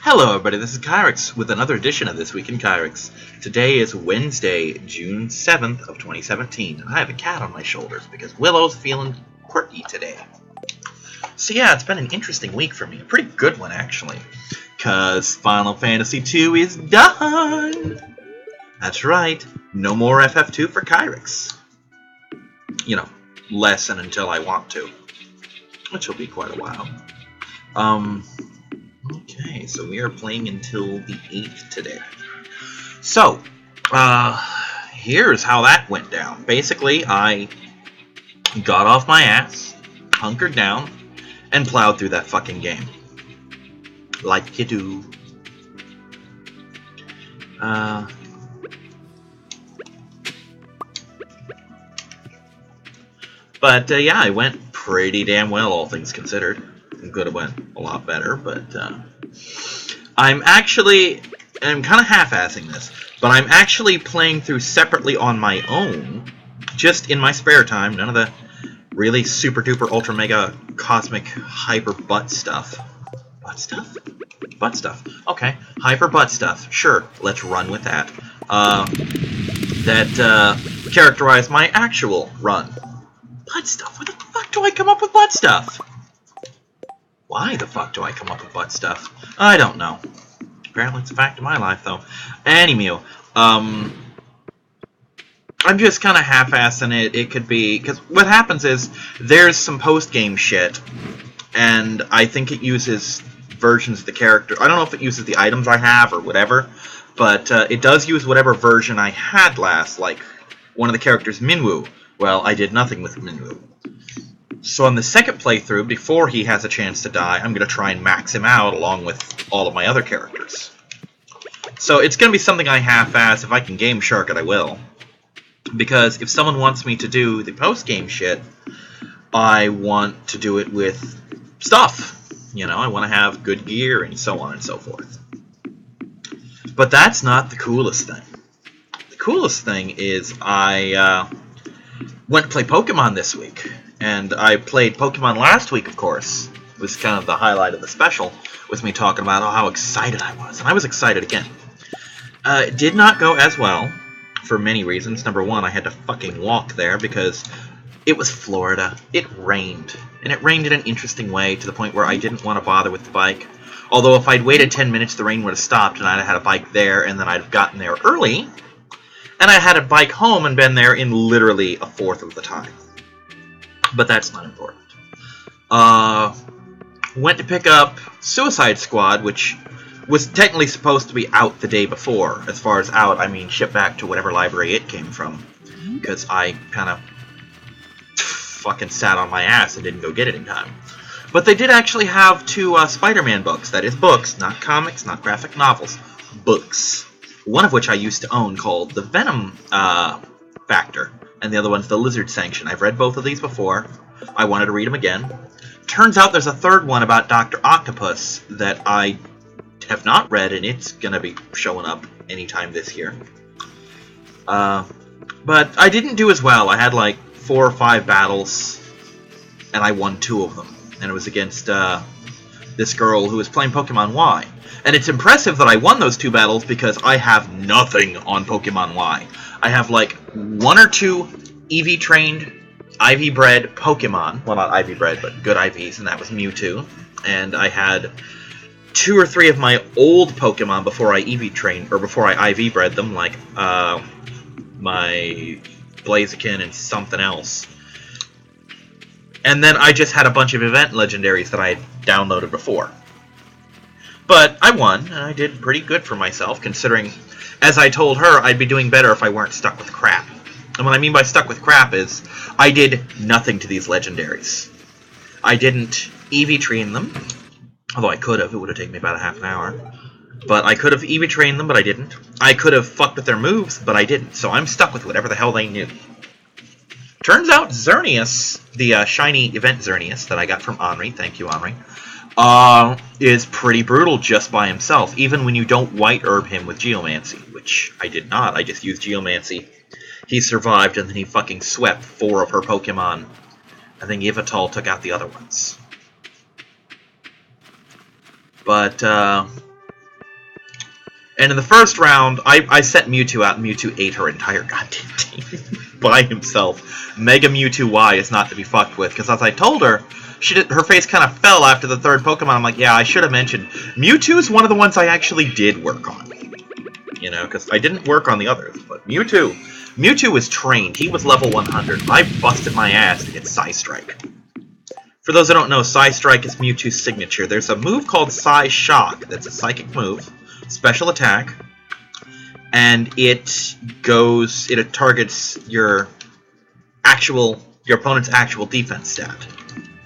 Hello everybody, this is Kyrix with another edition of This Week in Kyrix. Today is Wednesday, June 7th of 2017, and I have a cat on my shoulders because Willow's feeling quirky today. So yeah, it's been an interesting week for me, a pretty good one actually, because Final Fantasy II is done! That's right, no more FF2 for Kyrix. You know, less and until I want to, which will be quite a while. Okay, so we are playing until the 8th today. So, here's how that went down. Basically, I got off my ass, hunkered down, and plowed through that fucking game. Like you do. But, yeah, I went pretty damn well, all things considered. Could have went a lot better, but I'm kind of half-assing this, but I'm actually playing through separately on my own, just in my spare time, none of the really super-duper ultra-mega cosmic hyper butt stuff. Butt stuff? Butt stuff. Okay, hyper butt stuff. Sure, let's run with that. That characterize my actual run. Butt stuff? Where the fuck do I come up with butt stuff? Why the fuck do I come up with butt stuff? I don't know. Apparently it's a fact of my life, though. Anywho, I'm just kind of half-assing it. It could be... Because what happens is, there's some post-game shit, and I think it uses versions of the character. I don't know if it uses the items I have or whatever, but it does use whatever version I had last, like one of the characters, Minwoo. Well, I did nothing with Minwoo. So on the second playthrough, before he has a chance to die, I'm going to try and max him out along with all of my other characters. So it's going to be something I half-ass. If I can game shark it, I will. Because if someone wants me to do the post-game shit, I want to do it with stuff. You know, I want to have good gear and so on and so forth. But that's not the coolest thing. The coolest thing is I went to play Pokemon this week. And I played Pokemon last week, of course. It was kind of the highlight of the special, with me talking about how excited I was. And I was excited again. It did not go as well, for many reasons. Number one, I had to fucking walk there, because it was Florida. It rained. And it rained in an interesting way, to the point where I didn't want to bother with the bike. Although if I'd waited 10 minutes, the rain would have stopped, and I'd have had a bike there, and then I'd have gotten there early. And I had a bike home and been there in literally a fourth of the time. But that's not important. Went to pick up Suicide Squad, which was technically supposed to be out the day before. As far as out, I mean shipped back to whatever library it came from. Because I kind of fucking sat on my ass and didn't go get it in time. But they did actually have two Spider-Man books. That is books, not comics, not graphic novels. Books. One of which I used to own, called The Venom Factor. And the other one's The Lizard Sanction. I've read both of these before. I wanted to read them again. Turns out there's a third one about Dr. Octopus that I have not read, and it's going to be showing up anytime this year. But I didn't do as well. I had like 4 or 5 battles, and I won 2 of them. And it was against this girl who was playing Pokemon Y. And it's impressive that I won those 2 battles because I have nothing on Pokemon Y. I have like 1 or 2 EV-trained, IV-bred Pokemon. Well, not IV-bred, but good IVs, and that was Mewtwo. And I had 2 or 3 of my old Pokemon before I EV-trained, or before I IV-bred them, like my Blaziken and something else. And then I just had a bunch of event legendaries that I had downloaded before. But I won, and I did pretty good for myself, considering, as I told her, I'd be doing better if I weren't stuck with crap. And what I mean by stuck with crap is, I did nothing to these legendaries. I didn't EV-train them, although I could have. It would have taken me about a half an hour. But I could have EV-trained them, but I didn't. I could have fucked with their moves, but I didn't. So I'm stuck with whatever the hell they knew. Turns out Xerneas, the shiny event Xerneas that I got from Henri, thank you Henri, is pretty brutal just by himself, even when you don't white herb him with Geomancy, which I did not. I just used Geomancy. He survived, and then he fucking swept 4 of her Pokemon, and then Yveltal took out the other ones. But And in the first round, I set Mewtwo out, and Mewtwo ate her entire goddamn team by himself. Mega Mewtwo Y is not to be fucked with, because as I told her, her face kind of fell after the third Pokemon. I'm like, yeah, I should have mentioned. Mewtwo's one of the ones I actually did work on. You know, because I didn't work on the others, but Mewtwo was trained. He was level 100. I busted my ass to get Psystrike. For those who don't know, Psystrike is Mewtwo's signature. There's a move called Psyshock that's a psychic move. Special attack, and it targets your opponent's actual defense stat,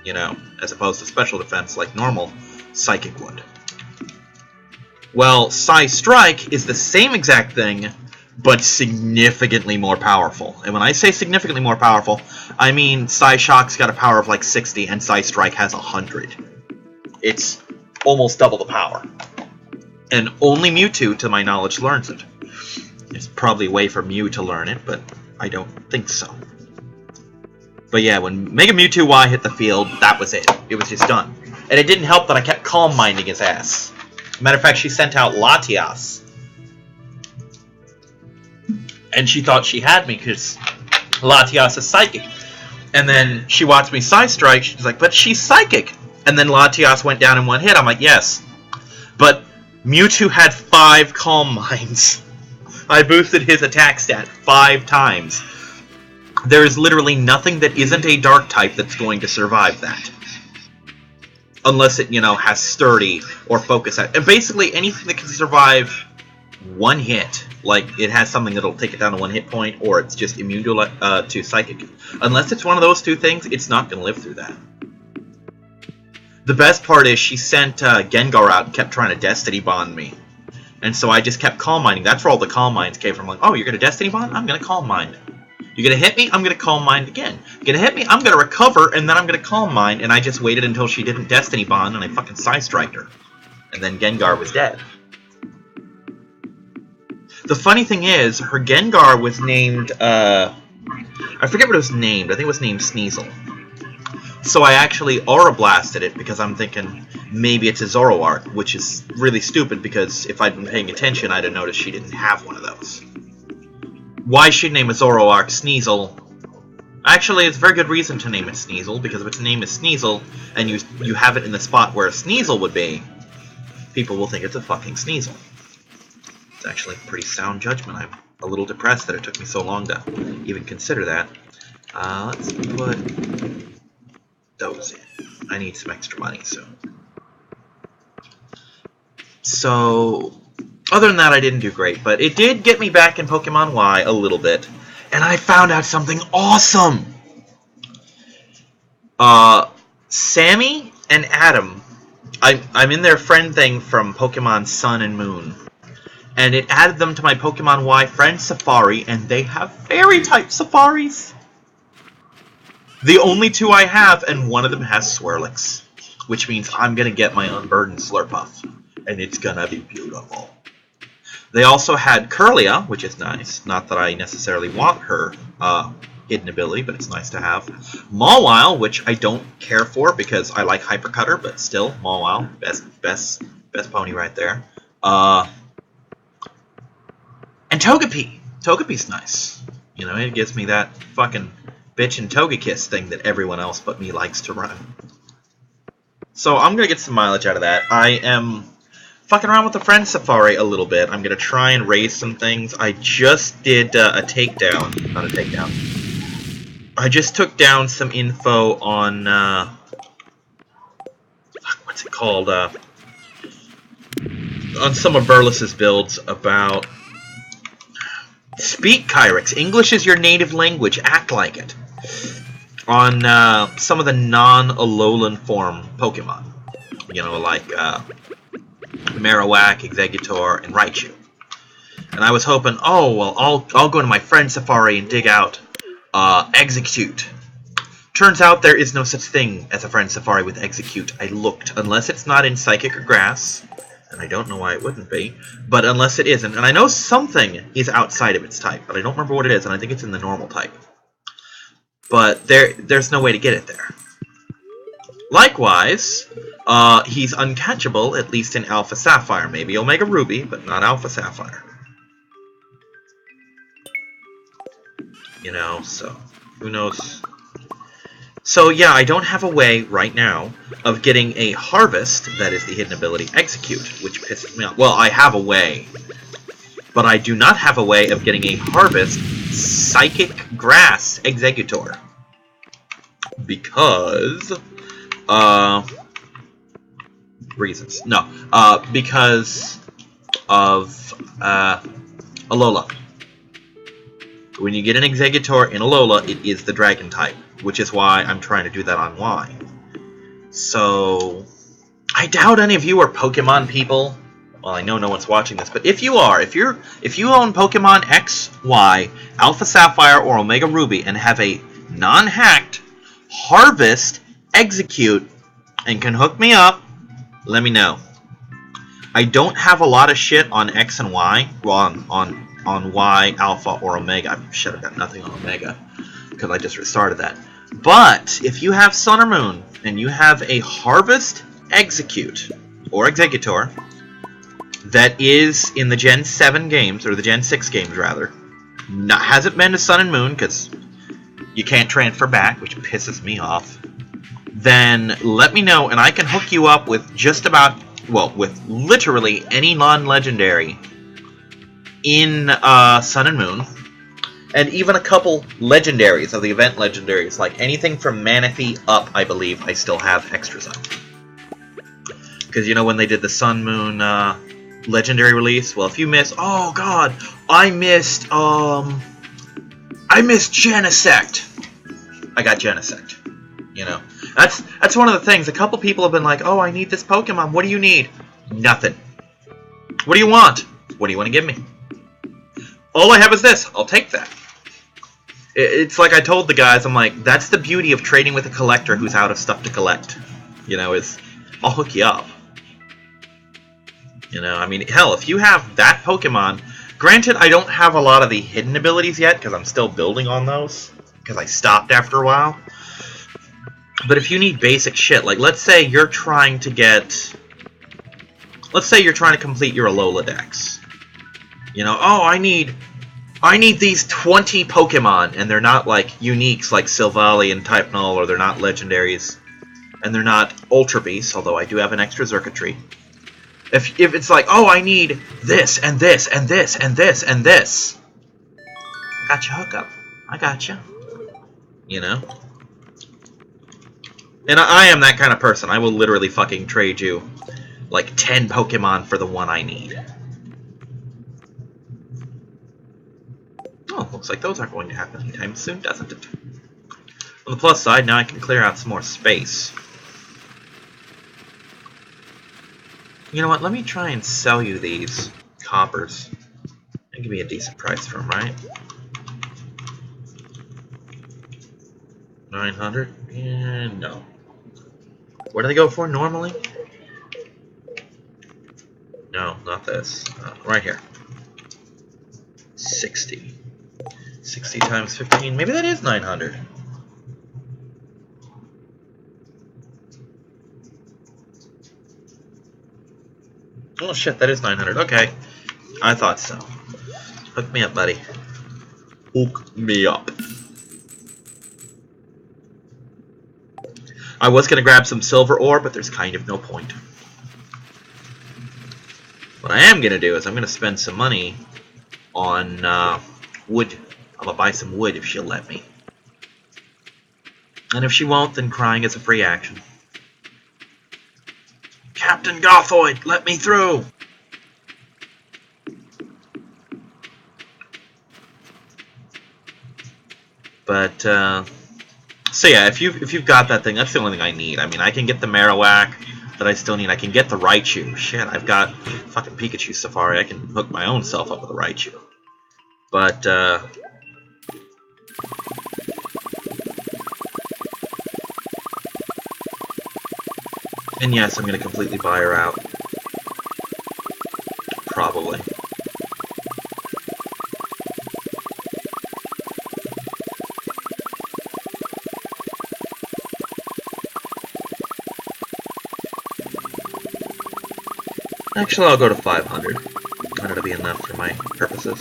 you know, as opposed to special defense like normal psychic would. Well, Psystrike is the same exact thing, but significantly more powerful. And when I say significantly more powerful, I mean Psyshock's got a power of like 60, and Psystrike has 100. It's almost double the power. And only Mewtwo, to my knowledge, learns it. It's probably a way for Mew to learn it, but I don't think so. But yeah, when Mega Mewtwo Y hit the field, that was it. It was just done. And it didn't help that I kept Calm Minding his ass. Matter of fact, she sent out Latias. And she thought she had me, because Latias is psychic. And then she watched me Psystrike, she's like, but she's psychic! And then Latias went down in one hit. I'm like, yes. But Mewtwo had 5 Calm Minds. I boosted his attack stat 5 times. There is literally nothing that isn't a Dark type that's going to survive that. Unless it, you know, has Sturdy or Focus. And basically anything that can survive one hit. Like, it has something that'll take it down to 1 hit point, or it's just immune to Psychic. Unless it's one of those two things, it's not going to live through that. The best part is she sent Gengar out and kept trying to Destiny Bond me. And so I just kept Calm Minding. That's where all the Calm Minds came from. Like, oh, you're going to Destiny Bond? I'm going to Calm Mind. You're going to hit me? I'm going to Calm Mind again. You're going to hit me? I'm going to recover, and then I'm going to Calm Mind. And I just waited until she didn't Destiny Bond, and I fucking Psystriked her. And then Gengar was dead. The funny thing is, her Gengar was named, I forget what it was named. I think it was named Sneasel. So I actually Aura Blasted it because I'm thinking maybe it's a Zoroark, which is really stupid because if I'd been paying attention, I'd have noticed she didn't have one of those. Why she'd name a Zoroark Sneasel? Actually, it's a very good reason to name it Sneasel, because if its name is Sneasel and you have it in the spot where a Sneasel would be, people will think it's a fucking Sneasel. It's actually a pretty sound judgment. I'm a little depressed that it took me so long to even consider that. Let's put those in. I need some extra money soon. So, other than that, I didn't do great, but it did get me back in Pokemon Y a little bit, and I found out something awesome! Sammy and Adam, I'm in their friend thing from Pokemon Sun and Moon, and it added them to my Pokemon Y friend Safari, and they have Fairy-type Safaris! The only 2 I have, and one of them has Swirlix, which means I'm gonna get my Unburdened Slurpuff, and it's gonna be beautiful. They also had Kirlia, which is nice. Not that I necessarily want her hidden ability, but it's nice to have. Mawile, which I don't care for because I like Hypercutter, but still, Mawile, best pony right there. And Togepi. Togepi's nice. You know, it gives me that fucking bitch and Togekiss thing that everyone else but me likes to run. So I'm gonna get some mileage out of that. I am fucking around with the Friend Safari a little bit. I'm gonna try and raise some things. I just did a takedown. Not a takedown. I just took down some info on what's it called? On some of Burles's builds about speak Kyrix. English is your native language. Act like it. On some of the non-Alolan form Pokemon. You know, like Marowak, Exeggutor, and Raichu. And I was hoping, oh, well, I'll go to my Friend Safari and dig out Execute. Turns out there is no such thing as a Friend Safari with Execute. I looked. Unless it's not in Psychic or Grass, and I don't know why it wouldn't be, but unless it isn't. And I know something is outside of its type, but I don't remember what it is, and I think it's in the normal type. But there's no way to get it there. Likewise, he's uncatchable, at least in Alpha Sapphire. Maybe Omega Ruby, but not Alpha Sapphire. You know, so who knows? So yeah, I don't have a way right now of getting a Harvest, that is the hidden ability, Execute, which pisses me off. Well, I have a way, but I do not have a way of getting a Harvest Psychic Grass Executor. Because, reasons. No, because of, Alola. When you get an Executor in Alola, it is the Dragon type, which is why I'm trying to do that on Y. So, I doubt any of you are Pokemon people. Well, I know no one's watching this, but if you are, if you own Pokemon X, Y, Alpha Sapphire, or Omega Ruby, and have a non-hacked Harvest Execute, and can hook me up, let me know. I don't have a lot of shit on X and Y, well, on Y, Alpha, or Omega. I should have got nothing on Omega, because I just restarted that. But, if you have Sun or Moon, and you have a Harvest Execute, or Executor, that is in the Gen 7 games, or the Gen 6 games, rather, hasn't been to Sun and Moon, because you can't transfer back, which pisses me off, then let me know, and I can hook you up with just about, well, with literally any non-legendary in Sun and Moon, and even a couple legendaries of the event legendaries, like anything from Manaphy up, I believe, I still have extras of. Because, you know, when they did the Sun Moon legendary release, well, if you miss, oh god, I missed Genesect. I got Genesect. You know, that's one of the things. A couple people have been like, oh, I need this Pokemon. What do you need? Nothing. What do you want? What do you want to give me? All I have is this. I'll take that. It's like I told the guys, I'm like, that's the beauty of trading with a collector who's out of stuff to collect. You know, is I'll hook you up. You know, I mean, hell, if you have that Pokemon, granted, I don't have a lot of the hidden abilities yet, because I'm still building on those, because I stopped after a while. But if you need basic shit, like, let's say you're trying to get... Let's say you're trying to complete your Alola Dex. You know, oh, I need these 20 Pokemon, and they're not, like, uniques like Silvally and Type Null, or they're not legendaries, and they're not Ultra Beasts, although I do have an extra circuitry. If it's like, oh, I need this, and this, and this, and this, and this. Got you hookup. I got you. You know? And I am that kind of person. I will literally fucking trade you, like, 10 Pokemon for the one I need. Oh, looks like those aren't going to happen anytime soon, doesn't it? On the plus side, now I can clear out some more space. You know what, let me try and sell you these coppers. And give me a decent price for them, right? 900? Yeah, no. What do they go for normally? No, not this. Right here. 60. 60 times 15. Maybe that is 900. Oh shit, that is 900. Okay. I thought so. Hook me up, buddy. Hook me up. I was going to grab some silver ore, but there's kind of no point. What I am going to do is I'm going to spend some money on wood. I'm going to buy some wood if she'll let me. And if she won't, then crying is a free action. Captain Gothoid, let me through! But, so yeah, if you've got that thing, that's the only thing I need. I mean, I can get the Marowak that I still need. I can get the Raichu. Shit, I've got fucking Pikachu Safari. I can hook my own self up with a Raichu. But, and yes, I'm going to completely buy her out. Probably. Actually, I'll go to 500. That'll be enough for my purposes.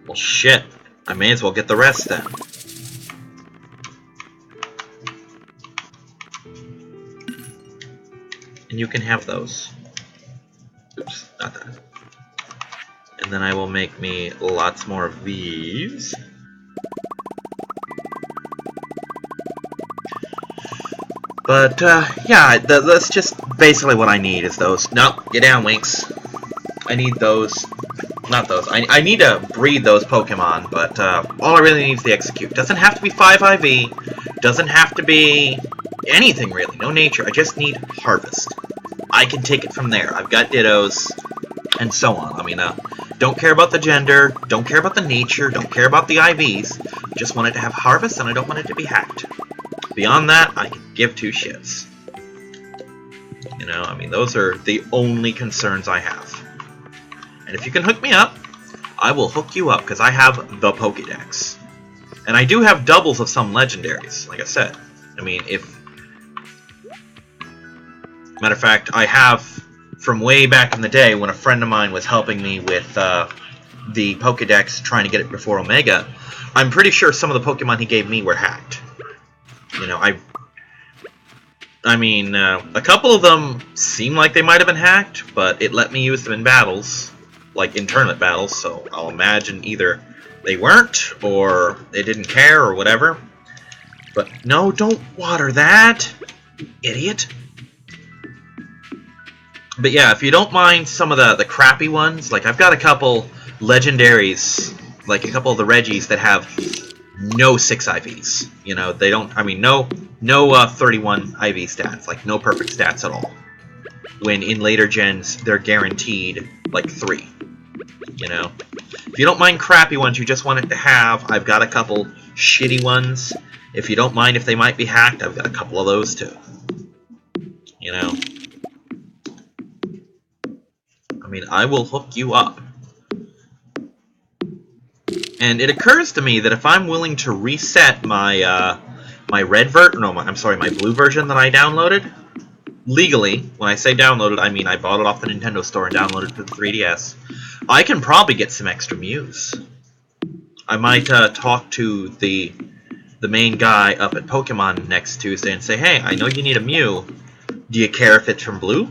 Well, shit. I may as well get the rest then. And you can have those. Oops, not that. And then I will make me lots more of these. But, yeah, that's just basically what I need is those. No, get down, Winks. I need those. Not those. I need to breed those Pokemon, but all I really need is the Execute. Doesn't have to be 5 IV. Doesn't have to be anything, really. No nature. I just need Harvest. I can take it from there. I've got Dittos, and so on. I mean, don't care about the gender, don't care about the nature, don't care about the IVs. Just want it to have Harvest, and I don't want it to be hacked. Beyond that, I can give two shits. You know, I mean, those are the only concerns I have. And if you can hook me up, I will hook you up, because I have the Pokédex. And I do have doubles of some legendaries, like I said. I mean, if... Matter of fact, I have, from way back in the day, when a friend of mine was helping me with the Pokédex, trying to get it before Omega, I'm pretty sure some of the Pokemon he gave me were hacked. You know, I mean, a couple of them seem like they might have been hacked, but it let me use them in battles, like in tournament battles, so I'll imagine either they weren't, or they didn't care, or whatever. But no, don't water that, idiot. But yeah, if you don't mind some of the crappy ones, like I've got a couple legendaries, like a couple of the Reggies that have no 6 IVs. You know, they don't, I mean, no 31 IV stats, like no perfect stats at all. When in later gens, they're guaranteed like 3. You know? If you don't mind crappy ones, you just want it to have, I've got a couple shitty ones. If you don't mind if they might be hacked, I've got a couple of those too. You know? I mean, I will hook you up. And it occurs to me that if I'm willing to reset my my my blue version that I downloaded, legally, when I say downloaded, I mean I bought it off the Nintendo Store and downloaded it for the 3DS, I can probably get some extra Mews. I might talk to the main guy up at Pokemon next Tuesday and say, hey, I know you need a Mew. Do you care if it's from Blue?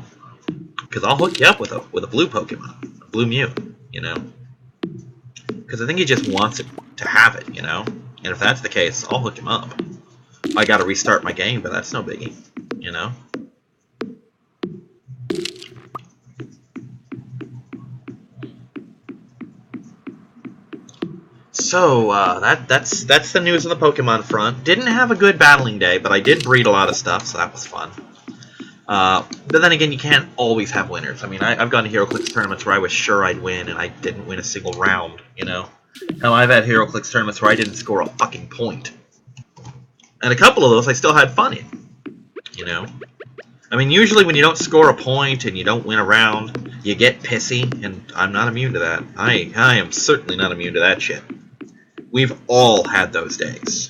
Because I'll hook you up with a blue Pokemon, a blue Mew, you know? Because I think he just wants it to have it, you know? And if that's the case, I'll hook him up. I gotta restart my game, but that's no biggie, you know? So, that's the news on the Pokemon front. Didn't have a good battling day, but I did breed a lot of stuff, so that was fun. But then again, you can't always have winners. I mean, I've gone to HeroClix tournaments where I was sure I'd win, and I didn't win a single round, you know? Hell, I've had HeroClix tournaments where I didn't score a fucking point. And a couple of those I still had fun in, you know? I mean, usually when you don't score a point and you don't win a round, you get pissy, and I'm not immune to that. I am certainly not immune to that shit. We've all had those days.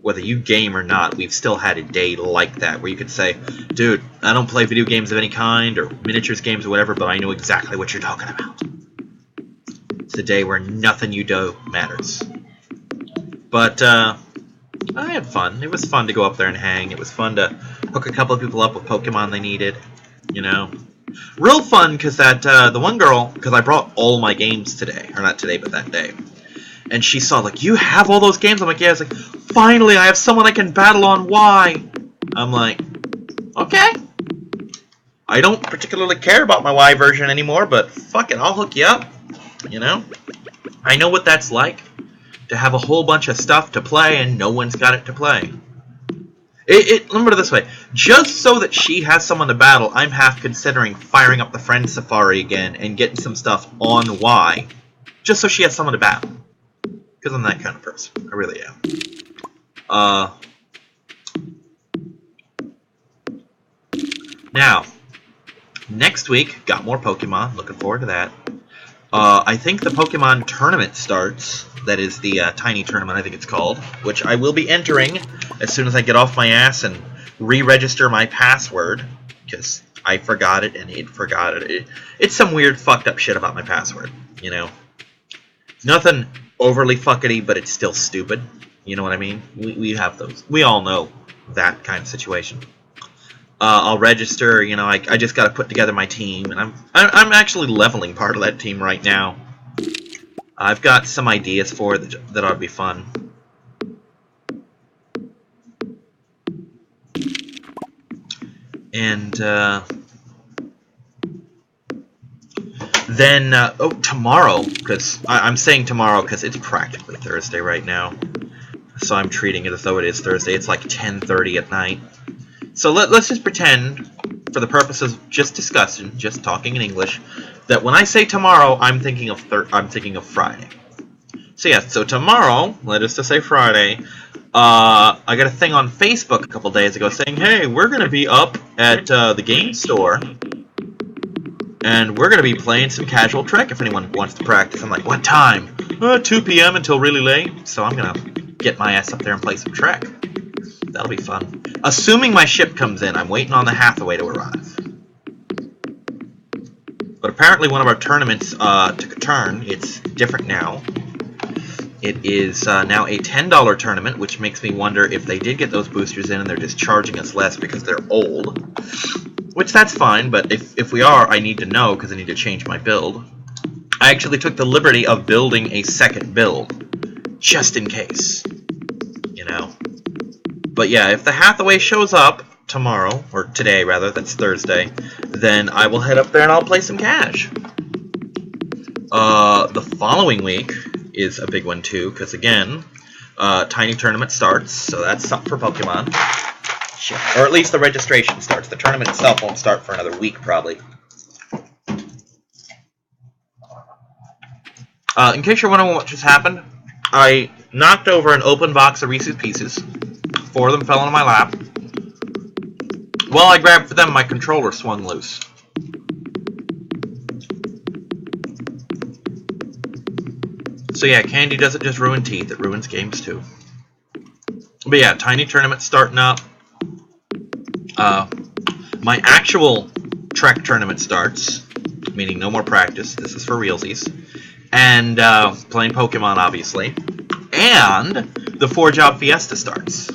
Whether you game or not, we've still had a day like that, where you could say, dude, I don't play video games of any kind, or miniatures games or whatever, but I know exactly what you're talking about. It's a day where nothing you do matters. But, I had fun. It was fun to go up there and hang. It was fun to hook a couple of people up with Pokemon they needed, you know. Real fun, because the one girl, because I brought all my games today, or not today, but that day. And she saw, like, you have all those games? I'm like, yeah. I was like, finally, I have someone I can battle on Y. I'm like, okay. I don't particularly care about my Y version anymore, but fuck it, I'll hook you up. You know? I know what that's like, to have a whole bunch of stuff to play and no one's got it to play. Let me put it this way. Just so that she has someone to battle, I'm half considering firing up the Friend Safari again and getting some stuff on Y. Just so she has someone to battle. Because I'm that kind of person. I really am. Now, Next week, got more Pokemon. Looking forward to that. I think the Pokemon tournament starts. That is the tiny tournament, I think it's called, which I will be entering as soon as I get off my ass and re-register my password, because I forgot it and it forgot it. It's some weird fucked up shit about my password, you know. Nothing overly fuckety, but it's still stupid. You know what I mean? We have those. We all know that kind of situation. I'll register. You know, I just got to put together my team, and I'm actually leveling part of that team right now. I've got some ideas for it that ought to be fun. And then tomorrow, because I'm saying tomorrow because it's practically Thursday right now, so I'm treating it as though it is Thursday. It's like 10:30 at night. So let's just pretend, for the purposes of just discussion, just talking in English, that when I say tomorrow, I'm thinking of Friday. So yeah, so tomorrow, let us just say Friday, I got a thing on Facebook a couple days ago saying, hey, we're going to be up at the game store, and we're going to be playing some casual Trek if anyone wants to practice. I'm like, what time? 2 p.m. until really late, so I'm going to get my ass up there and play some Trek. That'll be fun. Assuming my ship comes in, I'm waiting on the Hathaway to arrive. But apparently one of our tournaments took a turn. It's different now. It is now a $10 tournament, which makes me wonder if they did get those boosters in and they're just charging us less because they're old. Which, that's fine, but if we are, I need to know because I need to change my build. I actually took the liberty of building a second build, just in case. You know? But yeah, if the Hathaway shows up tomorrow, or today rather, that's Thursday, then I will head up there and I'll play some cash. The following week is a big one too, because again, Tiny Tournament starts, so that's something for Pokemon. Shit. Or at least the registration starts. The tournament itself won't start for another week, probably. In case you're wondering what just happened, I knocked over an open box of Reese's Pieces. 4 of them fell into my lap. While I grabbed for them, my controller swung loose. So yeah, candy doesn't just ruin teeth, it ruins games too. But yeah, Tiny Tournament starting up. My actual Trek tournament starts, meaning no more practice. This is for realsies. And playing Pokemon, obviously. And the 4-job Fiesta starts.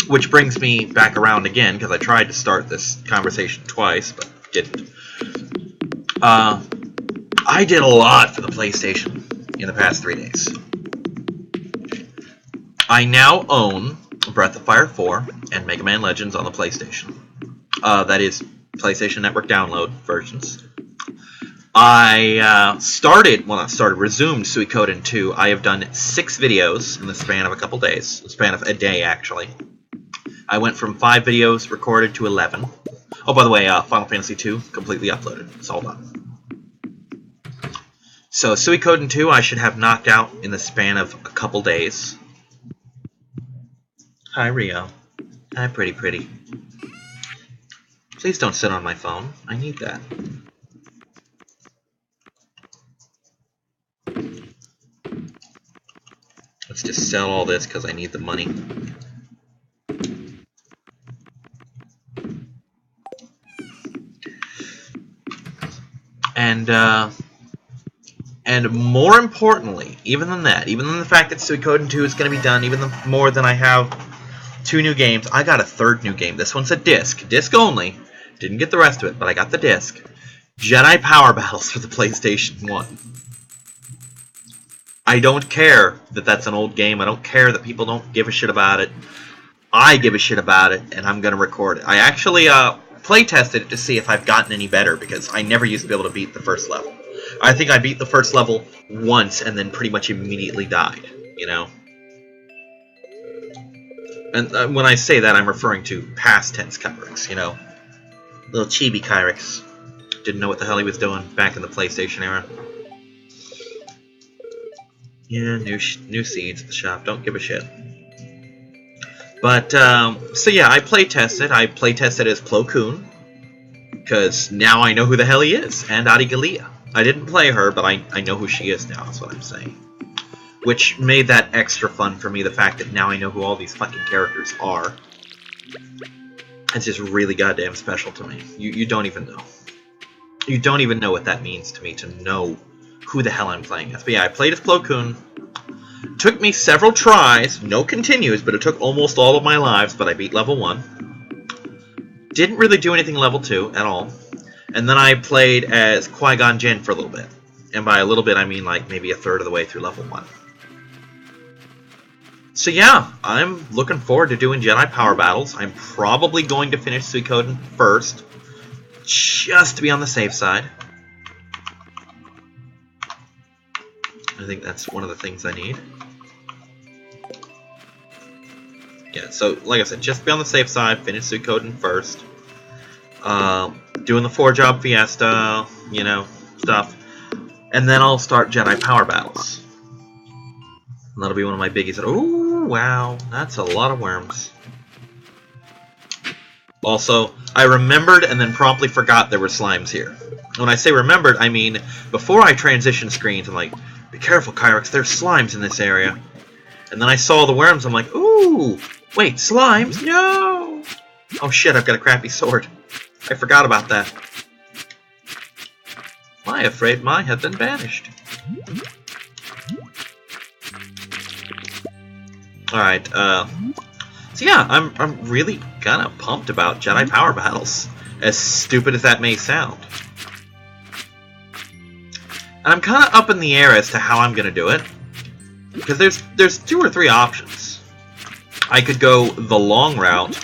Which brings me back around again, because I tried to start this conversation twice, but didn't. I did a lot for the PlayStation in the past 3 days. I now own Breath of Fire 4 and Mega Man Legends on the PlayStation. That is PlayStation Network download versions. I resumed Suikoden 2. I have done 6 videos in the span of a couple days. The span of a day, actually. I went from 5 videos recorded to 11. Oh, by the way, Final Fantasy 2 completely uploaded. It's all done. So, Suikoden 2 I should have knocked out in the span of a couple days. Hi, Rio. Hi, pretty. Please don't sit on my phone. I need that. Let's just sell all this because I need the money. And more importantly, even than that, even than the fact that Suikoden 2 is going to be done, even more than I have 2 new games, I got a 3rd new game. This one's a disc only. Didn't get the rest of it, but I got the disc. Jedi Power Battles for the PlayStation 1. I don't care that that's an old game. I don't care that people don't give a shit about it. I give a shit about it, and I'm going to record it. I actually play tested it to see if I've gotten any better, because I never used to be able to beat the first level. I think I beat the first level once and then pretty much immediately died, you know? And when I say that, I'm referring to past tense Kyrix, you know? Little chibi Kyrix. Didn't know what the hell he was doing back in the PlayStation era. Yeah, new seeds at the shop. Don't give a shit. But, so yeah, I play tested. I play tested as Plo Koon. Because now I know who the hell he is, and Adi Gallia. I didn't play her, but I know who she is now, is what I'm saying. Which made that extra fun for me, the fact that now I know who all these fucking characters are. It's just really goddamn special to me. You don't even know. You don't even know what that means to me, to know who the hell I'm playing as. But yeah, I played as Plo Koon. Took me several tries, no continues, but it took almost all of my lives, but I beat level 1. Didn't really do anything level 2 at all. And then I played as Qui-Gon Jinn for a little bit. And by a little bit, I mean like maybe a third of the way through level 1. So yeah, I'm looking forward to doing Jedi Power Battles. I'm probably going to finish Suikoden first, just to be on the safe side. I think that's one of the things I need. Yeah, so like I said, just be on the safe side, finish Suikoden first. Doing the 4-job fiesta, you know, stuff. And then I'll start Jedi Power Battles. And that'll be one of my biggies. Ooh, wow, that's a lot of worms. Also, I remembered and then promptly forgot there were slimes here. When I say remembered, I mean before I transition screens, I'm like, be careful, Kyrix, there's slimes in this area. And then I saw the worms, I'm like, ooh, wait, slimes? No! Oh shit, I've got a crappy sword. I forgot about that. I'm afraid mine have been banished. Alright, so yeah, I'm really kind of pumped about Jedi Power Battles, as stupid as that may sound. And I'm kind of up in the air as to how I'm going to do it, because there's 2 or 3 options. I could go the long route,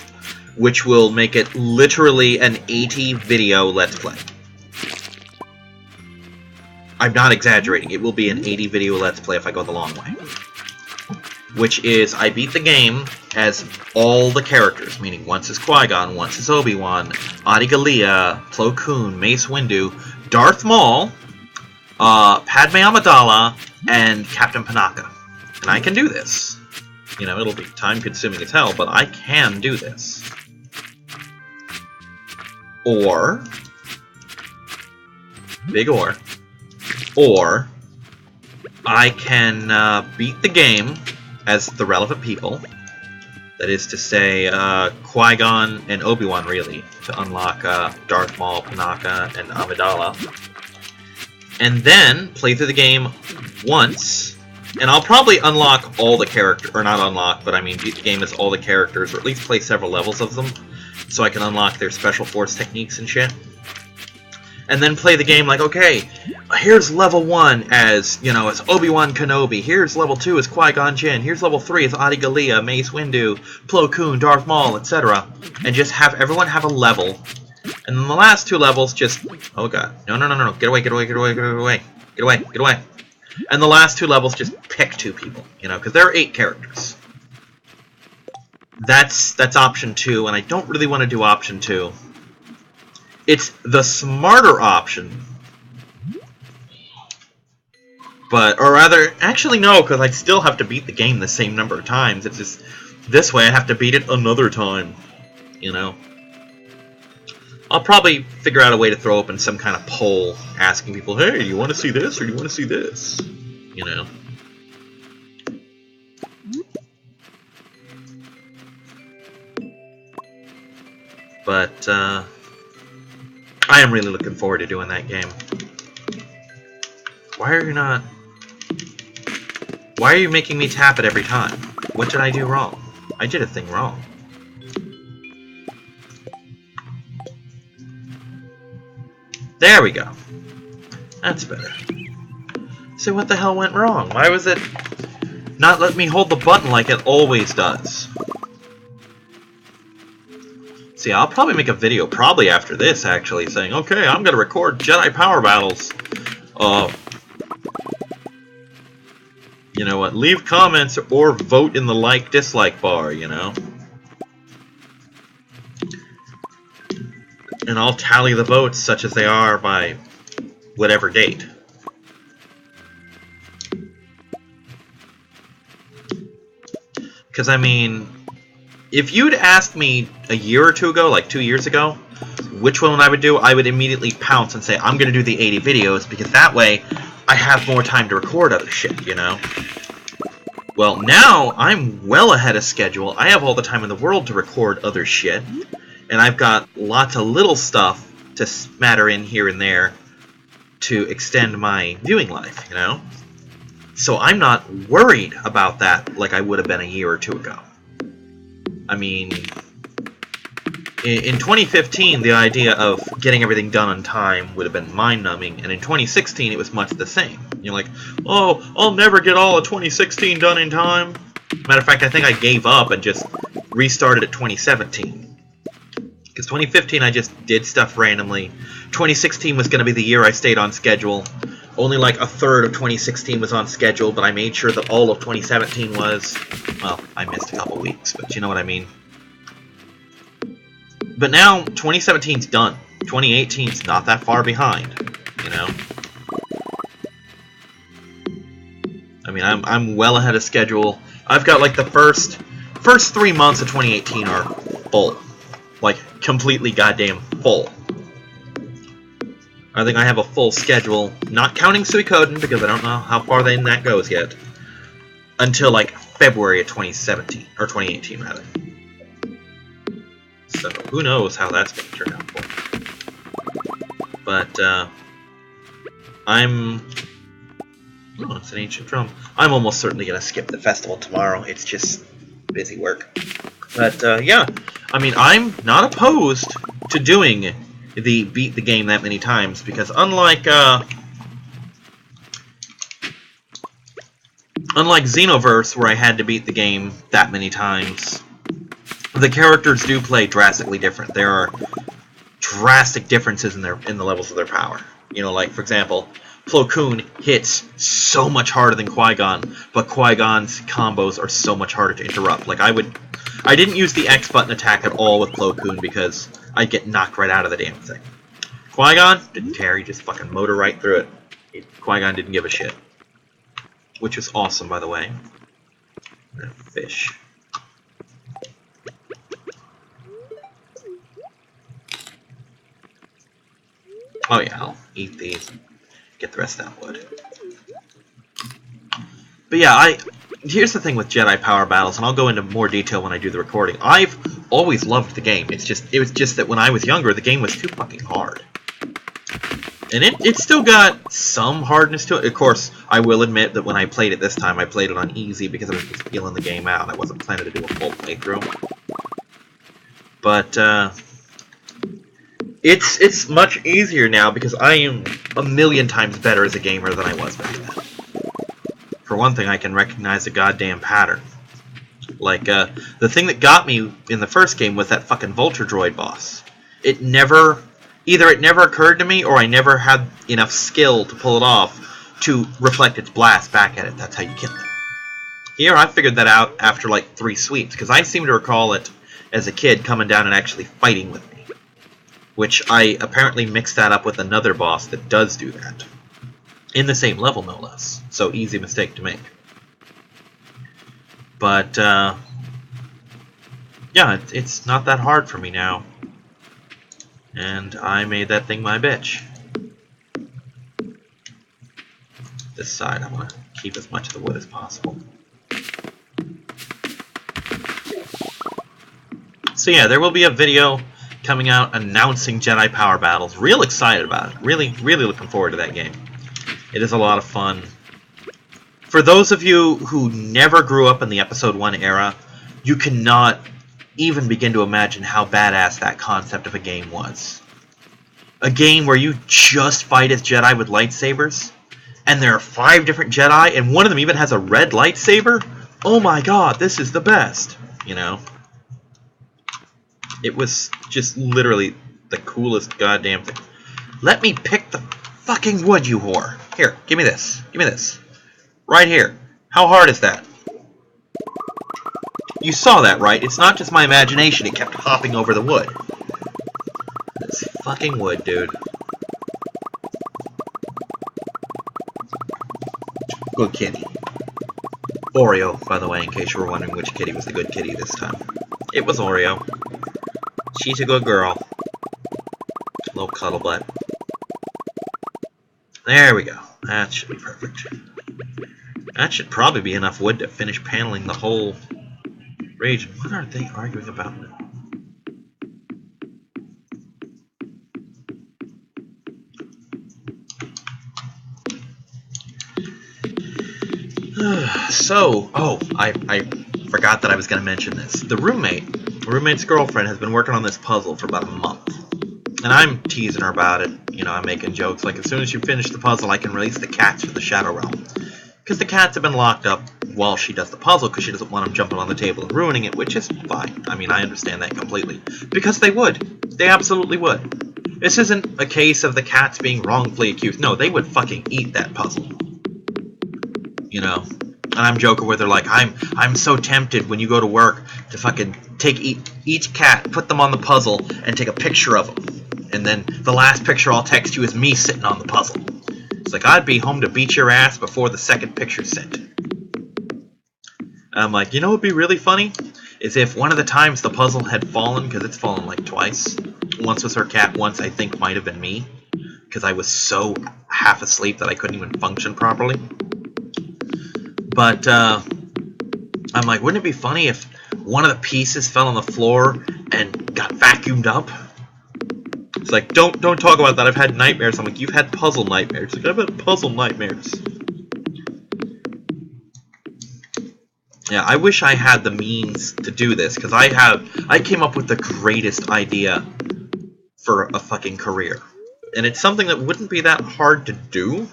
which will make it literally an 80 video Let's Play. I'm not exaggerating, it will be an 80 video Let's Play if I go the long way. Which is, I beat the game as all the characters, meaning once is Qui-Gon, once is Obi-Wan, Adi Gallia, Plo Koon, Mace Windu, Darth Maul, Padme Amidala, and Captain Panaka. And I can do this. You know, it'll be time-consuming as hell, but I can do this. Or, big or I can beat the game as the relevant people. That is to say, Qui-Gon and Obi-Wan, really, to unlock Darth Maul, Panaka, and Amidala. And then play through the game once, and I'll probably unlock all the characters, or not unlock, but I mean beat the game as all the characters, or at least play several levels of them, so I can unlock their special force techniques and shit. And then play the game like, okay, here's level 1 as, you know, as Obi-Wan Kenobi, here's level 2 as Qui-Gon Jinn, here's level 3 as Adi Gallia, Mace Windu, Plo Koon, Darth Maul, etc. And just have everyone have a level. And then the last 2 levels just, oh god, no, get away. And the last 2 levels just pick 2 people, you know, because there are 8 characters. That's option 2, and I don't really want to do option 2. It's the smarter option, but, or rather, actually no, because I still have to beat the game the same number of times. It's just, this way I have to beat it another time, you know. I'll probably figure out a way to throw open some kind of poll asking people, hey, you want to see this, or do you want to see this? You know. But, I am really looking forward to doing that game. Why are you making me tap it every time? What did I do wrong? I did a thing wrong. There we go. That's better. So what the hell went wrong? Why was it not let me hold the button like it always does? See, I'll probably make a video probably after this, actually, saying, okay, I'm gonna record Jedi Power Battles. You know what, leave comments or vote in the like-dislike bar, you know? And I'll tally the votes such as they are by whatever date. Because, I mean, if you'd asked me a year or 2 ago, like 2 years ago, which one I would do, I would immediately pounce and say, I'm going to do the 80 videos, because that way I have more time to record other shit, you know? Well, now I'm well ahead of schedule. I have all the time in the world to record other shit, and I've got lots of little stuff to smatter in here and there to extend my viewing life, you know? So I'm not worried about that like I would have been a year or two ago. I mean, in 2015, the idea of getting everything done on time would have been mind-numbing, and in 2016, it was much the same. You're like, oh, I'll never get all of 2016 done in time. Matter of fact, I think I gave up and just restarted at 2017. Because 2015, I just did stuff randomly. 2016 was going to be the year I stayed on schedule. Only like a third of 2016 was on schedule, but I made sure that all of 2017 was. Well, I missed a couple weeks, but you know what I mean. But now, 2017's done. 2018's not that far behind, you know? I mean, I'm well ahead of schedule. I've got, like, the first 3 months of 2018 are full. Like, completely goddamn full. I think I have a full schedule, not counting Suikoden, because I don't know how far in that goes yet, until, like, February of 2017, or 2018, rather. So, who knows how that's going to turn out for. But, oh, it's an ancient drum. I'm almost certainly going to skip the festival tomorrow. It's just busy work. But, yeah, I mean, I'm not opposed to doing the beat the game that many times, because unlike Xenoverse, where I had to beat the game that many times, the characters do play drastically different. There are drastic differences in the levels of their power. You know, like, for example, Plo Koon hits so much harder than Qui-Gon, but Qui-Gon's combos are so much harder to interrupt. Like, I didn't use the X button attack at all with Plo Koon because I'd get knocked right out of the damn thing. Qui-Gon didn't care, he just fucking motor right through it. Qui-Gon didn't give a shit. Which was awesome, by the way. Fish. Oh yeah, I'll eat these. Get the rest of that wood. But yeah, here's the thing with Jedi Power Battles, and I'll go into more detail when I do the recording. I've always loved the game. It was just that when I was younger, the game was too fucking hard. And it still got some hardness to it. Of course, I will admit that when I played it this time, I played it on easy because I was just feeling the game out. I wasn't planning to do a full playthrough. But, It's much easier now because I am a million times better as a gamer than I was back then. For one thing, I can recognize the goddamn pattern. Like, the thing that got me in the first game was that fucking Vulture Droid boss. Either it never occurred to me, or I never had enough skill to pull it off to reflect its blast back at it. That's how you kill it. Here, I figured that out after like 3 sweeps, because I seem to recall it as a kid coming down and actually fighting with me. Which I apparently mixed that up with another boss that does do that. In the same level, no less. So, easy mistake to make. But, yeah, it's not that hard for me now. And I made that thing my bitch. This side, I want to keep as much of the wood as possible. So yeah, there will be a video coming out announcing Jedi Power Battles. Real excited about it. Really, really looking forward to that game. It is a lot of fun. For those of you who never grew up in the Episode 1 era, you cannot even begin to imagine how badass that concept of a game was. A game where you just fight as Jedi with lightsabers, and there are 5 different Jedi, and one of them even has a red lightsaber? Oh my god, this is the best! You know? It was just literally the coolest goddamn thing. Let me pick the fucking wood, you whore. Here, give me this. Give me this. Right here. How hard is that? You saw that, right? It's not just my imagination. It kept hopping over the wood. This fucking wood, dude. Good kitty. Oreo, by the way, in case you were wondering which kitty was the good kitty this time. It was Oreo. She's a good girl. little cuddle butt. There we go. That should be perfect. That should probably be enough wood to finish paneling the whole region. What are they arguing about now? So, I forgot that I was going to mention this. The roommate's girlfriend has been working on this puzzle for about a month. And I'm teasing her about it. You know, I'm making jokes like, as soon as you finish the puzzle, I can release the cats from the Shadow Realm. Because the cats have been locked up while she does the puzzle, because she doesn't want them jumping on the table and ruining it, which is fine. I mean, I understand that completely. Because they would. They absolutely would. This isn't a case of the cats being wrongfully accused. No, they would fucking eat that puzzle. You know? And I'm joking with her like, I'm so tempted when you go to work to fucking take each cat, put them on the puzzle, and take a picture of them. And then the last picture I'll text you is me sitting on the puzzle. It's like, I'd be home to beat your ass before the second picture's sent. I'm like, you know what would be really funny? Is if one of the times the puzzle had fallen, because it's fallen like twice. Once was her cat, once I think might have been me. Because I was so half asleep that I couldn't even function properly. But, I'm like, wouldn't it be funny if one of the pieces fell on the floor and got vacuumed up? It's like, don't talk about that, I've had nightmares. I'm like, you've had puzzle nightmares. Like, I've had puzzle nightmares. Yeah, I wish I had the means to do this, because I came up with the greatest idea for a fucking career. And it's something that wouldn't be that hard to do.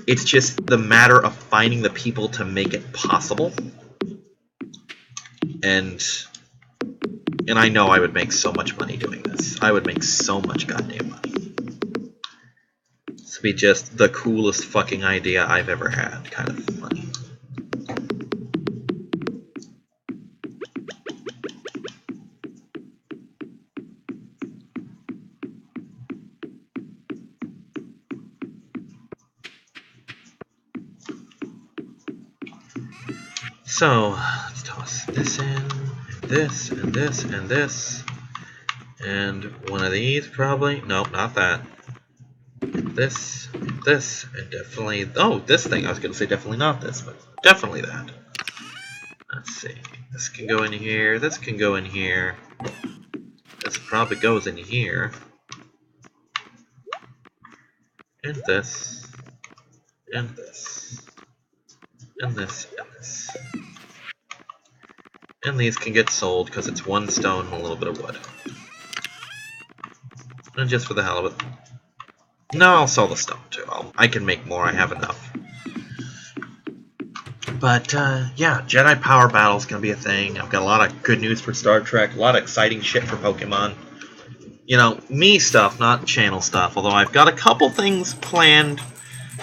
It's just the matter of finding the people to make it possible. And I know I would make so much money doing this. I would make so much goddamn money. This would be just the coolest fucking idea I've ever had kind of money. So, let's toss this in, and this, and this, and this. And one of these, probably. Nope, not that. This, and definitely... Oh, this thing. I was going to say definitely not this, but definitely that. Let's see. This can go in here. This can go in here. This probably goes in here. And this. And this. And this, and this. And these can get sold because it's one stone and a little bit of wood. And just for the hell of it. No, I'll sell the stone too. I can make more. I have enough. But, yeah, Jedi Power Battle's going to be a thing. I've got a lot of good news for Star Trek. A lot of exciting shit for Pokemon. You know, me stuff, not channel stuff. Although I've got a couple things planned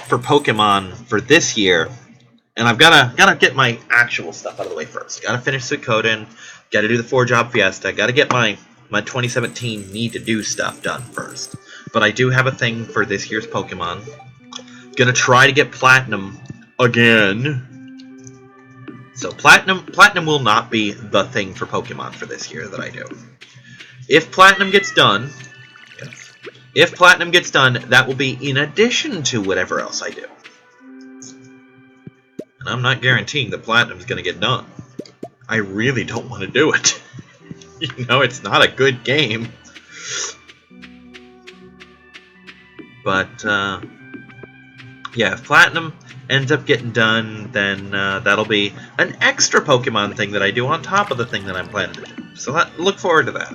for Pokemon for this year. And I've gotta get my actual stuff out of the way first. Gotta finish Suikoden. Gotta do the 4-job fiesta. Gotta get my 2017 need to do stuff done first. But I do have a thing for this year's Pokemon. Gonna try to get Platinum again. So Platinum will not be the thing for Pokemon for this year that I do. If Platinum gets done, that will be in addition to whatever else I do. And I'm not guaranteeing that Platinum's going to get done. I really don't want to do it. You know, it's not a good game. But, yeah, if Platinum ends up getting done, then that'll be an extra Pokemon thing that I do on top of the thing that I'm planning to do. So look forward to that.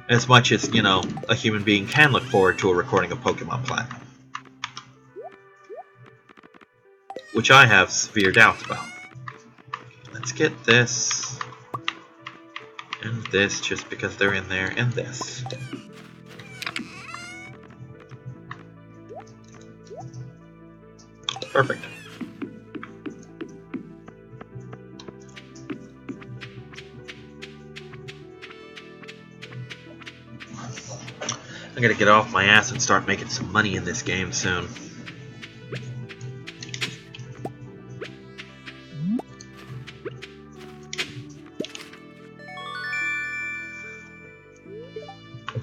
As much as, you know, a human being can look forward to a recording of Pokemon Platinum. Which I have severe doubts about. Let's get this, and this, just because they're in there, and this. Perfect. I gotta get off my ass and start making some money in this game soon.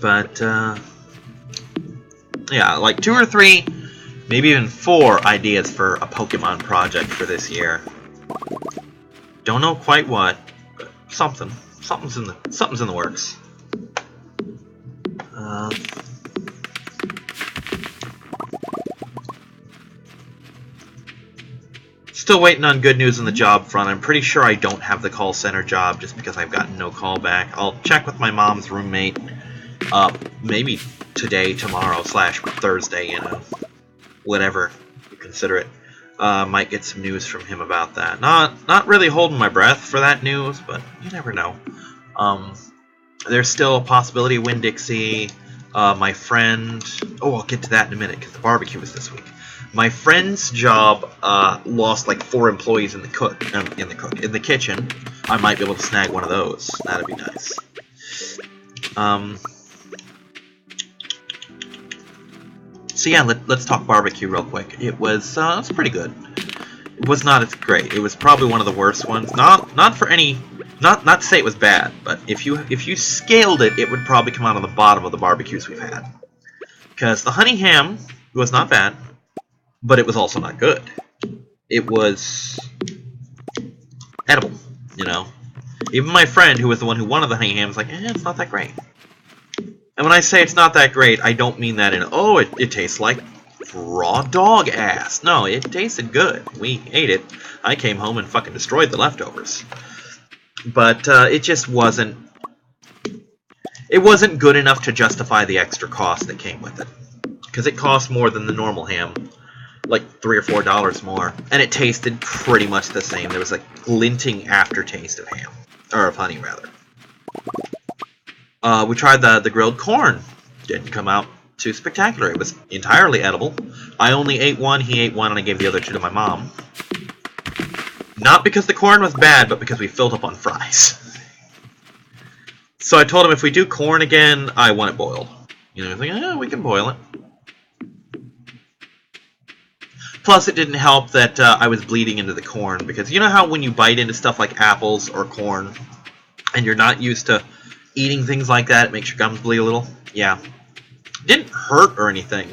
But, Yeah, like 2 or 3, maybe even 4 ideas for a Pokemon project for this year. Don't know quite what, but something's in the works. Still waiting on good news on the job front. I'm pretty sure I don't have the call center job just because I've gotten no call back. I'll check with my mom's roommate, maybe today, tomorrow, / Thursday, you know, whatever you consider it. Might get some news from him about that. Not really holding my breath for that news, but you never know. There's still a possibility of Winn-Dixie. My friend... Oh, I'll get to that in a minute, because the barbecue was this week. My friend's job lost like 4 employees in the kitchen. I might be able to snag one of those. That'd be nice. So yeah, let's talk barbecue real quick. It was pretty good. It was not as great. It was probably one of the worst ones. Not for any. Not to say it was bad, but if you scaled it, it would probably come out on the bottom of the barbecues we've had. Because the honey ham was not bad, but it was also not good. It was edible, you know. Even my friend, who was the one who wanted the honey ham, was like, it's not that great. And when I say it's not that great, I don't mean that in, oh, it tastes like raw dog ass. No, it tasted good. We ate it. I came home and fucking destroyed the leftovers. But it just wasn't... It wasn't good enough to justify the extra cost that came with it. Because it cost more than the normal ham. Like $3 or $4 more. And it tasted pretty much the same. There was a glinting aftertaste of ham. Or of honey, rather. We tried the grilled corn. Didn't come out too spectacular. It was entirely edible. I only ate one, he ate one, and I gave the other 2 to my mom. Not because the corn was bad, but because we filled up on fries. So I told him if we do corn again, I want it boiled. You know, I was like, we can boil it. Plus, it didn't help that I was bleeding into the corn, because you know how when you bite into stuff like apples or corn, and you're not used to eating things like that, it makes your gums bleed a little? Yeah. It didn't hurt or anything.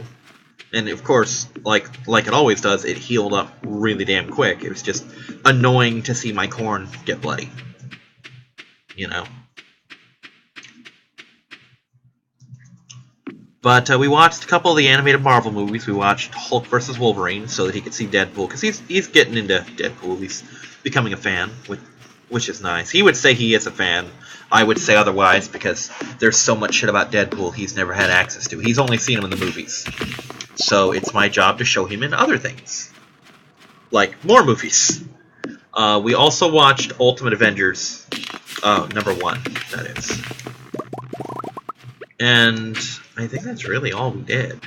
And of course, like it always does, it healed up really damn quick. It was just annoying to see my corn get bloody. You know? But we watched a couple of the animated Marvel movies. We watched Hulk vs. Wolverine so that he could see Deadpool, because he's getting into Deadpool. He's becoming a fan, which is nice. He would say he is a fan. I would say otherwise, because there's so much shit about Deadpool he's never had access to. He's only seen him in the movies. So it's my job to show him in other things. Like more movies. We also watched Ultimate Avengers. #1, that is. And I think that's really all we did.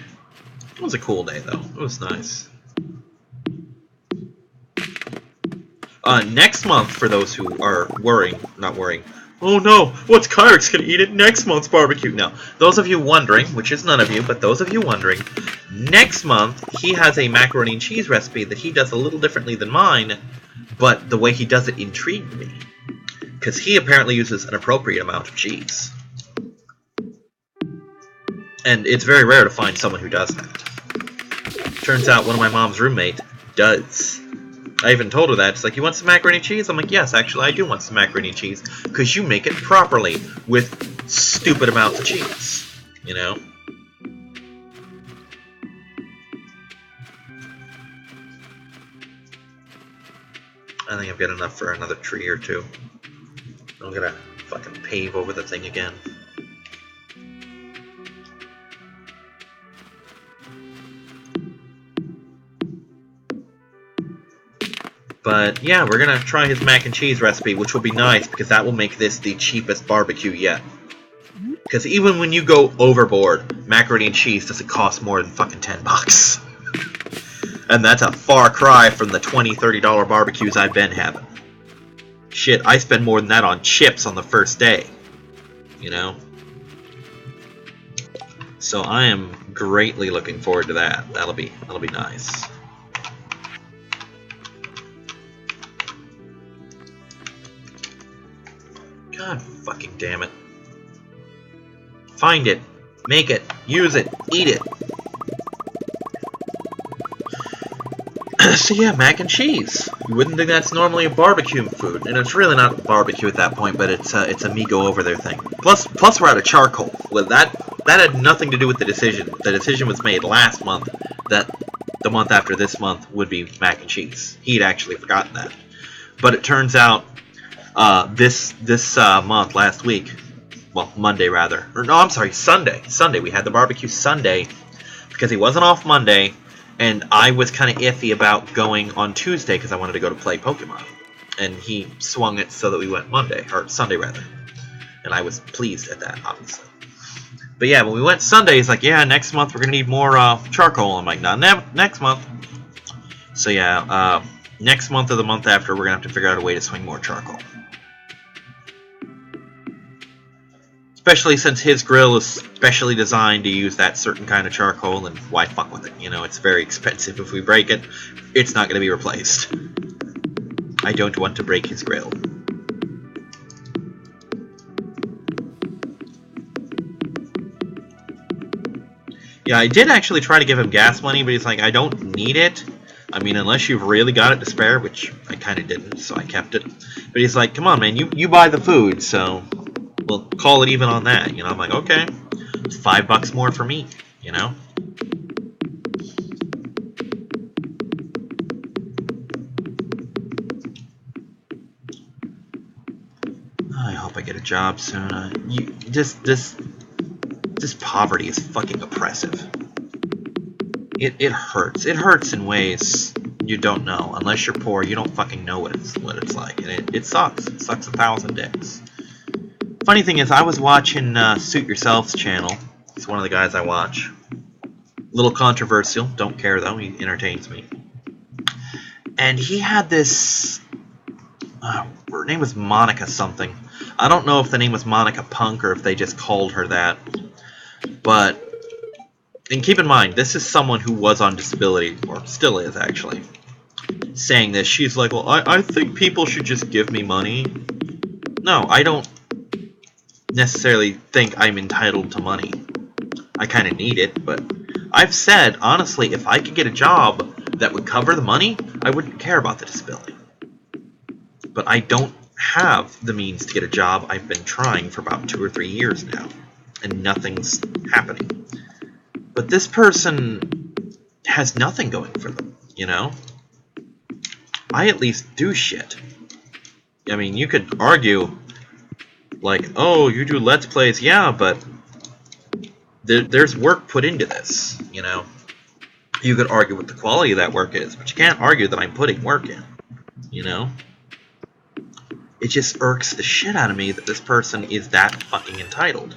It was a cool day, though. It was nice. Next month, for those who are not worrying, oh no, what's Kyrix going to eat at next month's barbecue? No, those of you wondering, which is none of you, but those of you wondering, next month he has a macaroni and cheese recipe that he does a little differently than mine, but the way he does it intrigued me. Because he apparently uses an appropriate amount of cheese. And it's very rare to find someone who does that. Turns out one of my mom's roommate does. I even told her that. It's like, you want some macaroni and cheese? I'm like, yes, actually, I do want some macaroni and cheese. Because you make it properly with stupid amounts of cheese. You know? I think I've got enough for another tree or 2. I'm gonna fucking pave over the thing again. But yeah, we're gonna try his mac and cheese recipe, which will be nice because that will make this the cheapest barbecue yet. Because even when you go overboard, macaroni and cheese doesn't cost more than fucking $10. And that's a far cry from the $20, $30 barbecues I've been having. Shit, I spend more than that on chips on the first day. You know? So I am greatly looking forward to that. That'll be nice. God fucking damn it. Find it. Make it. Use it. Eat it. So yeah, mac and cheese. You wouldn't think that's normally a barbecue food, and it's really not barbecue at that point, but it's a me go over there thing. Plus we're out of charcoal. Well, that had nothing to do with the decision. The decision was made last month that the month after this month would be mac and cheese. He'd actually forgotten that, but it turns out this month, last week, well, Monday rather, or no, I'm sorry, Sunday. We had the barbecue Sunday because he wasn't off Monday. And I was kind of iffy about going on Tuesday because I wanted to go to play Pokemon. And he swung it so that we went Monday, or Sunday rather. And I was pleased at that, obviously. But yeah, when we went Sunday, he's like, yeah, next month we're going to need more charcoal. I'm like, not next month. So yeah, next month or the month after, we're going to have to figure out a way to swing more charcoal. Especially since his grill is specially designed to use that certain kind of charcoal, and why fuck with it? You know, it's very expensive. If we break it, it's not going to be replaced. I don't want to break his grill. Yeah, I did actually try to give him gas money, but he's like, I don't need it. I mean, unless you've really got it to spare, which I kind of didn't, so I kept it. But he's like, come on, man, you buy the food, so we'll call it even on that. You know, I'm like, okay, it's $5 more for me, you know? I hope I get a job soon. This poverty is fucking oppressive. It hurts. It hurts in ways you don't know. Unless you're poor, you don't fucking know what it's like, and it sucks. It sucks 1,000 dicks. Funny thing is, I was watching Suit Yourself's channel. He's one of the guys I watch. A little controversial. Don't care, though. He entertains me. And he had this... her name was Monica something. I don't know if the name was Monica Punk or if they just called her that. But... and keep in mind, this is someone who was on disability, or still is, actually. Saying this, she's like, well, I think people should just give me money. No, I don't necessarily think I'm entitled to money. I kind of need it, but I've said, honestly, if I could get a job that would cover the money, I wouldn't care about the disability. But I don't have the means to get a job. I've been trying for about 2 or 3 years now, and nothing's happening. But this person has nothing going for them, you know? I at least do shit. I mean, you could argue, like, oh, you do Let's Plays, yeah, but there's work put into this, you know? You could argue what the quality of that work is, but you can't argue that I'm putting work in, you know? It just irks the shit out of me that this person is that fucking entitled.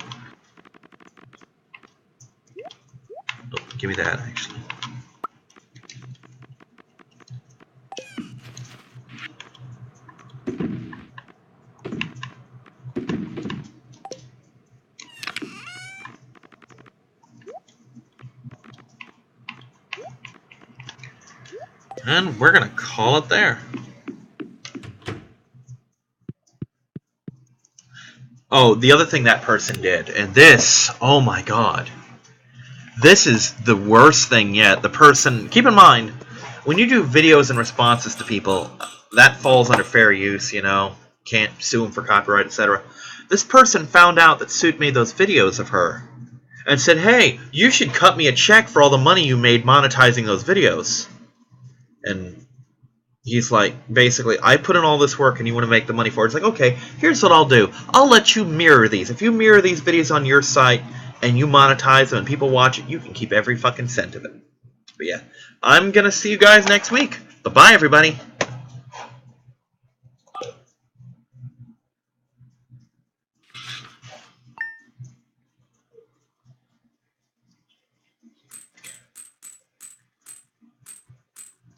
Oh, give me that, actually. And we're gonna call it there. Oh, the other thing that person did, and this, oh my god. This is the worst thing yet. The person, keep in mind, when you do videos and responses to people, that falls under fair use, you know, can't sue them for copyright, etc. This person found out that Suit made those videos of her, and said, hey, you should cut me a check for all the money you made monetizing those videos. And he's like, basically, I put in all this work and you want to make the money for it. It's like, okay, here's what I'll do. I'll let you mirror these. If you mirror these videos on your site and you monetize them and people watch it, you can keep every fucking cent of it. But yeah, I'm going to see you guys next week. Bye-bye, everybody.